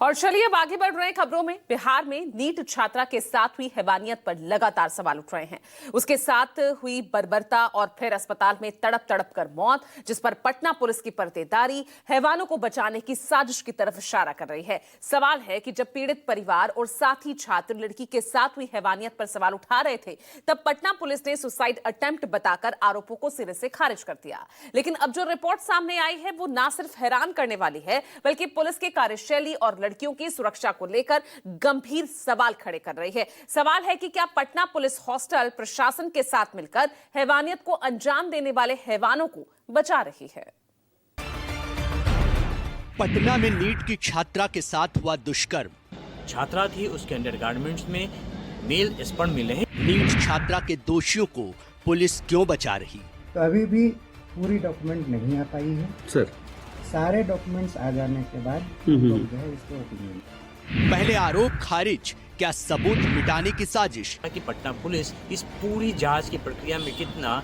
और चलिए अब आगे बढ़ रहे हैं खबरों में। बिहार में नीट छात्रा के साथ हुई हैवानियत पर लगातार सवाल उठ रहे हैं। उसके साथ हुई बर्बरता और फिर अस्पताल में तड़प तड़प कर मौत, जिस पर पटना पुलिस की पर्देदारी हैवानों को बचाने की साजिश की तरफ इशारा कर रही है। सवाल है कि जब पीड़ित परिवार और साथी छात्र लड़की के साथ हुई हैवानियत पर सवाल उठा रहे थे, तब पटना पुलिस ने सुसाइड अटेम्प्ट बताकर आरोपों को सिरे से खारिज कर दिया। लेकिन अब जो रिपोर्ट सामने आई है वो ना सिर्फ हैरान करने वाली है, बल्कि पुलिस की कार्यशैली और लड़कियों की सुरक्षा को लेकर गंभीर सवाल खड़े कर रही है। सवाल है कि क्या पटना पुलिस हॉस्टल प्रशासन के साथ मिलकर हैवानियत को अंजाम देने वाले हैवानों को बचा रही है। पटना में नीट की छात्रा के साथ हुआ दुष्कर्म। छात्रा थी, उसके अंडरगारमेंट्स में मेल स्पर्म मिले हैं। नीट छात्रा के दोषियों को पुलिस क्यों बचा रही? तो अभी भी पूरी डॉक्यूमेंट नहीं आ पाई है सर। सारे डॉक्यूमेंट्स आ जाने के बाद लोग जो है इसको ओपिनियन। पहले आरोप खारिज, क्या सबूत मिटाने की साजिश? कि पटना पुलिस इस पूरी जांच की प्रक्रिया में कितना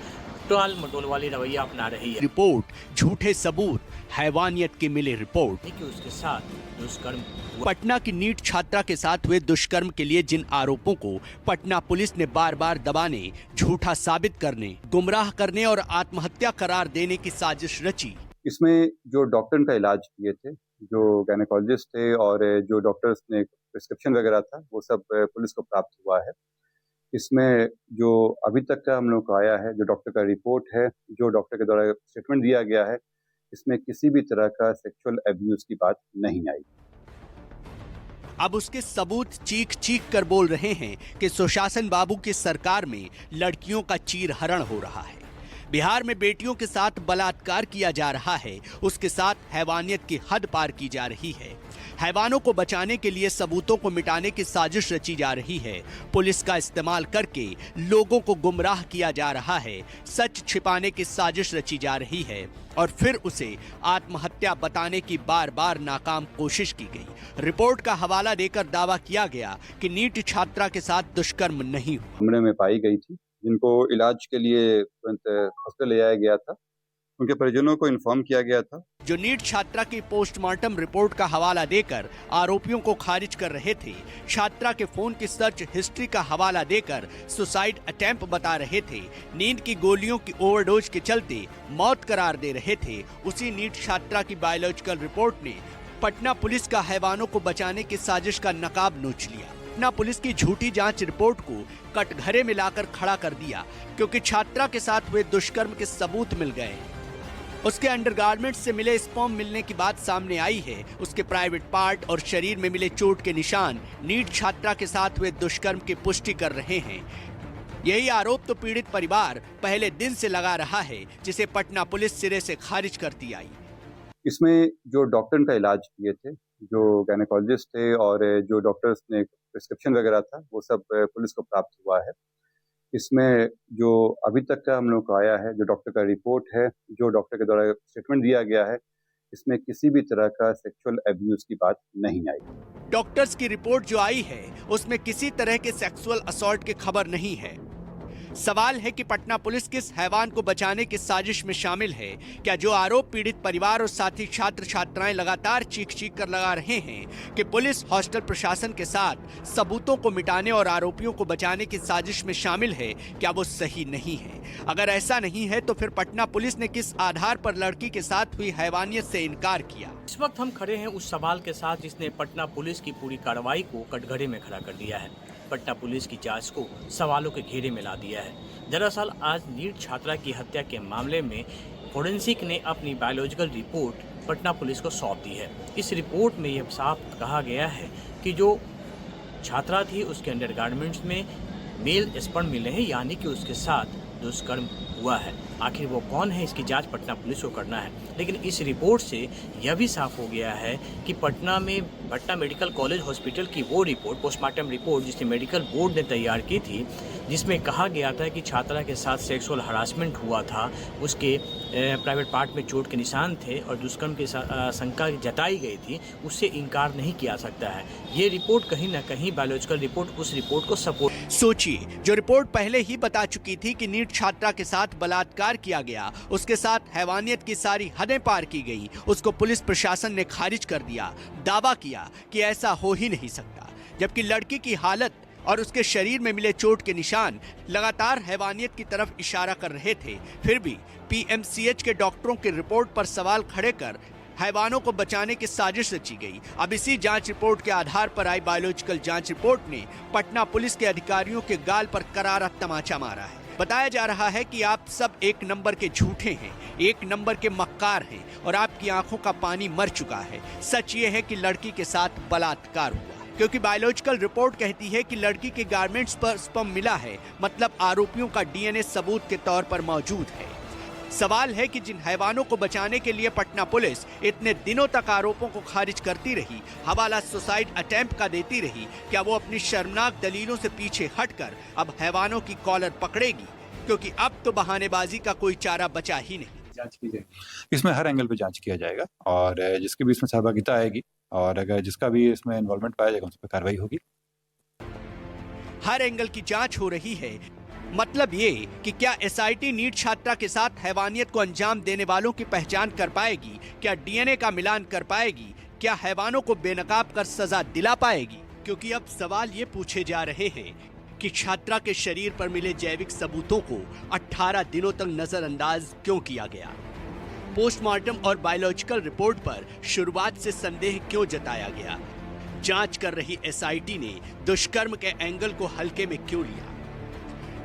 टाल मटोल वाली रवैया अपना रही है। रिपोर्ट, झूठे सबूत, हैवानियत की मिली रिपोर्ट कि उसके साथ दुष्कर्म हुआ। पटना की नीट छात्रा के साथ हुए दुष्कर्म के लिए जिन आरोपों को पटना पुलिस ने बार बार दबाने, झूठा साबित करने, गुमराह करने और आत्महत्या करार देने की साजिश रची। इसमें जो डॉक्टर का इलाज किए थे, जो गायनेकोलॉजिस्ट थे और जो डॉक्टर्स ने प्रिस्क्रिप्शन वगैरह था, वो सब पुलिस को प्राप्त हुआ है। इसमें जो अभी तक का हम लोग को आया है, जो डॉक्टर का रिपोर्ट है, जो डॉक्टर के द्वारा स्टेटमेंट दिया गया है, इसमें किसी भी तरह का सेक्सुअल अब्यूज की बात नहीं आई। अब उसके सबूत चीख चीख कर बोल रहे हैं कि सुशासन बाबू की सरकार में लड़कियों का चीरहरण हो रहा है। बिहार में बेटियों के साथ बलात्कार किया जा रहा है, उसके साथ हैवानियत की हद पार की जा रही है। हैवानों को बचाने के लिए सबूतों को मिटाने की साजिश रची जा रही है। पुलिस का इस्तेमाल करके लोगों को गुमराह किया जा रहा है। सच छिपाने की साजिश रची जा रही है और फिर उसे आत्महत्या बताने की बार बार नाकाम कोशिश की गई। रिपोर्ट का हवाला देकर दावा किया गया कि नीट छात्रा के साथ दुष्कर्म नहीं हुआ। कमरे में पाई गई थी, जिनको इलाज के लिए तुरंत हॉस्पिटल ले जाया गया था। उनके परिजनों को इन्फॉर्म किया गया था। जो नीट छात्रा की पोस्टमार्टम रिपोर्ट का हवाला देकर आरोपियों को खारिज कर रहे थे, छात्रा के फोन की सर्च हिस्ट्री का हवाला देकर सुसाइड अटेम्प्ट बता रहे थे, नींद की गोलियों की ओवरडोज के चलते मौत करार दे रहे थे, उसी नीट छात्रा की बायोलॉजिकल रिपोर्ट ने पटना पुलिस का हैवानों को बचाने की साजिश का नकाब नोच लिया। पटना पुलिस की झूठी जांच रिपोर्ट को कटघरे में लाकर खड़ा कर दिया, क्योंकि छात्रा के साथ हुए दुष्कर्म के सबूत मिल गए। उसके अंडरगारमेंट्स से मिले स्पर्म मिलने की बात सामने आई है। उसके प्राइवेट पार्ट और शरीर में मिले चोट के निशान नीट छात्रा के साथ हुए दुष्कर्म की पुष्टि कर रहे हैं। यही आरोप तो पीड़ित परिवार पहले दिन से लगा रहा है, जिसे पटना पुलिस सिरे से खारिज करती आई। इसमें जो डॉक्टर का इलाज किए थे, जो गायनेकोलॉजिस्ट थे और जो डॉक्टर्स ने प्रिस्क्रिप्शन वगैरह था, वो सब पुलिस को प्राप्त हुआ है। इसमें जो अभी तक का हम लोग को आया है, जो डॉक्टर का रिपोर्ट है, जो डॉक्टर के द्वारा स्टेटमेंट दिया गया है, इसमें किसी भी तरह का सेक्सुअल अब्यूज की बात नहीं आई। डॉक्टर्स की रिपोर्ट जो आई है, उसमें किसी तरह के सेक्सुअल असॉल्ट की खबर नहीं है। सवाल है कि पटना पुलिस किस हैवान को बचाने की साजिश में शामिल है? क्या जो आरोप पीड़ित परिवार और साथी छात्र छात्राएं लगातार चीख चीख कर लगा रहे हैं कि पुलिस हॉस्टल प्रशासन के साथ सबूतों को मिटाने और आरोपियों को बचाने की साजिश में शामिल है, क्या वो सही नहीं है? अगर ऐसा नहीं है तो फिर पटना पुलिस ने किस आधार पर लड़की के साथ हुई हैवानियत से इनकार किया? इस वक्त हम खड़े हैं उस सवाल के साथ जिसने पटना पुलिस की पूरी कार्रवाई को कटघरे में खड़ा कर दिया है। पटना पुलिस की जांच को सवालों के घेरे में ला दिया है। दरअसल आज नीट छात्रा की हत्या के मामले में फोरेंसिक ने अपनी बायोलॉजिकल रिपोर्ट पटना पुलिस को सौंप दी है। इस रिपोर्ट में यह साफ कहा गया है कि जो छात्रा थी, उसके अंडरगारमेंट्स में मेल स्पर्म मिले हैं, यानी कि उसके साथ दुष्कर्म हुआ है। आखिर वो कौन है, इसकी जांच पटना पुलिस को करना है। लेकिन इस रिपोर्ट से यह भी साफ हो गया है कि पटना में भट्टा मेडिकल कॉलेज हॉस्पिटल की वो रिपोर्ट, पोस्टमार्टम रिपोर्ट, जिसे मेडिकल बोर्ड ने तैयार की थी, जिसमें कहा गया था कि छात्रा के साथ सेक्सुअल हरासमेंट हुआ था, उसके प्राइवेट पार्ट में चोट के निशान थे और दुष्कर्म की शंका जताई गई थी, उससे इनकार नहीं किया सकता है। ये रिपोर्ट कहीं ना कहीं बायोलॉजिकल रिपोर्ट उस रिपोर्ट को सपोर्ट। सोचिए, जो रिपोर्ट पहले ही बता चुकी थी कि नीट छात्रा के साथ साथ बलात्कार किया गया, उसके साथ हैवानियत की सारी हदें पार की गई, उसको पुलिस प्रशासन ने खारिज कर दिया, दावा किया कि ऐसा हो ही नहीं सकता। जबकि लड़की की हालत और उसके शरीर में मिले चोट के निशान लगातार हैवानियत की तरफ इशारा कर रहे थे, फिर भी पीएमसीएच के डॉक्टरों की रिपोर्ट पर सवाल खड़े कर हैवानों को बचाने की साजिश रची गई। अब इसी जांच रिपोर्ट के आधार पर आई बायोलॉजिकल जांच रिपोर्ट ने पटना पुलिस के अधिकारियों के गाल पर करारा तमाचा मारा है। बताया जा रहा है कि आप सब एक नंबर के झूठे हैं, एक नंबर के मक्कार हैं और आपकी आंखों का पानी मर चुका है। सच ये है कि लड़की के साथ बलात्कार हुआ, क्योंकि बायोलॉजिकल रिपोर्ट कहती है कि लड़की के गारमेंट्स पर स्पर्म मिला है, मतलब आरोपियों का डीएनए सबूत के तौर पर मौजूद है। सवाल है कि जिन हैवानों को बचाने के लिए पटना पुलिस इतने दिनों तक आरोपों को खारिज करती रही, हवाला सुसाइड अटेम्प्ट का देती रही, क्या वो अपनी शर्मनाक दलीलों से पीछे हटकर अब हैवानों की कॉलर पकड़ेगी? क्योंकि अब तो बहानेबाजी का कोई चारा बचा ही नहीं। जांच की जाएगी, इसमें हर एंगल पे जांच किया जाएगा और जिसकी भी इसमें सहभागिता आएगी और अगर जिसका भी इसमें इन्वॉल्वमेंट पाया जाएगा उस पर कार्रवाई होगी। हर एंगल की जांच हो रही है, मतलब ये कि क्या एसआईटी नीट छात्रा के साथ हैवानियत को अंजाम देने वालों की पहचान कर पाएगी? क्या डीएनए का मिलान कर पाएगी? क्या हैवानों को बेनकाब कर सजा दिला पाएगी? क्योंकि अब सवाल ये पूछे जा रहे हैं कि छात्रा के शरीर पर मिले जैविक सबूतों को 18 दिनों तक नजरअंदाज क्यों किया गया? पोस्टमार्टम और बायोलॉजिकल रिपोर्ट पर शुरुआत से संदेह क्यों जताया गया? जांच कर रही एसआईटी ने दुष्कर्म के एंगल को हल्के में क्यों लिया?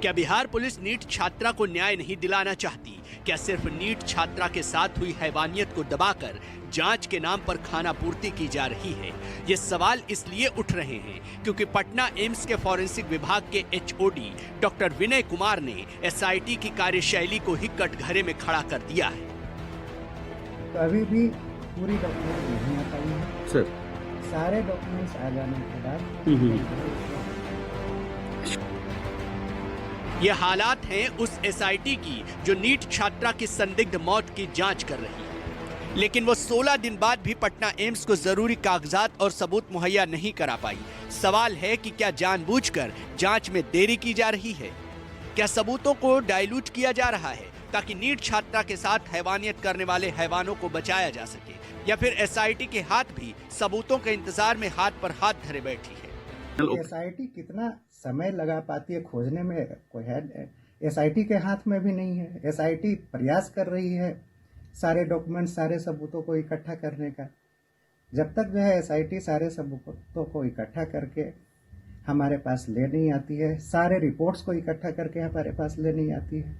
क्या बिहार पुलिस नीट छात्रा को न्याय नहीं दिलाना चाहती? क्या सिर्फ नीट छात्रा के साथ हुई हैवानियत को दबाकर जांच के नाम पर खाना पूर्ति की जा रही है? ये सवाल इसलिए उठ रहे हैं क्योंकि पटना एम्स के फॉरेंसिक विभाग के एचओडी डॉक्टर विनय कुमार ने एसआईटी की कार्यशैली को ही कटघरे में खड़ा कर दिया है। तो अभी भी पूरी डॉक्यूमेंट नहीं आ पाई है सर। सारे डॉक्यूमेंट्स आ जाने के बाद ये हालात हैं उस एसआईटी की जो नीट छात्रा की संदिग्ध मौत की जांच कर रही है, लेकिन वो 16 दिन बाद भी पटना एम्स को जरूरी कागजात और सबूत मुहैया नहीं करा पाई। सवाल है कि क्या जानबूझकर जांच में देरी की जा रही है? क्या सबूतों को डाइल्यूट किया जा रहा है ताकि नीट छात्रा के साथ हैवानियत करने वाले हैवानों को बचाया जा सके? या फिर एसआईटी के हाथ भी सबूतों के इंतजार में हाथ पर हाथ धरे बैठी है? एसआईटी कितना समय लगा पाती है खोजने में, कोई है एसआईटी के हाथ में भी नहीं है। एसआईटी प्रयास कर रही है सारे डॉक्यूमेंट, सारे सबूतों को इकट्ठा करने का। जब तक जो है एसआईटी सारे सबूतों को इकट्ठा करके हमारे पास ले नहीं आती है, सारे रिपोर्ट्स को इकट्ठा करके हमारे पास ले नहीं आती है,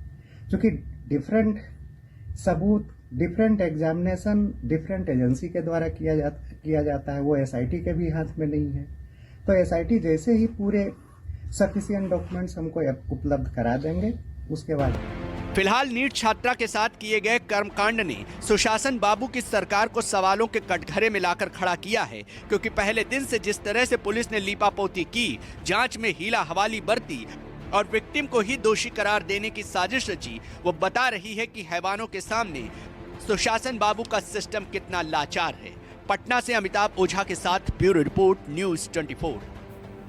क्योंकि डिफरेंट सबूत, डिफरेंट एग्जामिनेशन डिफरेंट एजेंसी के द्वारा किया जाता है, वो एसआईटी के भी हाथ में नहीं है। तो एसआईटी जैसे ही पूरे सफिशिएंट डॉक्यूमेंट्स हमको उपलब्ध करा देंगे, उसके बाद फिलहाल नीट छात्रा के साथ किए गए कर्मकांड ने सुशासन बाबू की सरकार को सवालों के कटघरे में लाकर खड़ा किया है, क्योंकि पहले दिन से जिस तरह से पुलिस ने लीपापोती की, जांच में हीला हवाली बरती और विक्टिम को ही दोषी करार देने की साजिश रची, वो बता रही है कि हैवानों के सामने सुशासन बाबू का सिस्टम कितना लाचार है। पटना से अमिताभ ओझा के साथ ब्यूरो रिपोर्ट, न्यूज़ 24।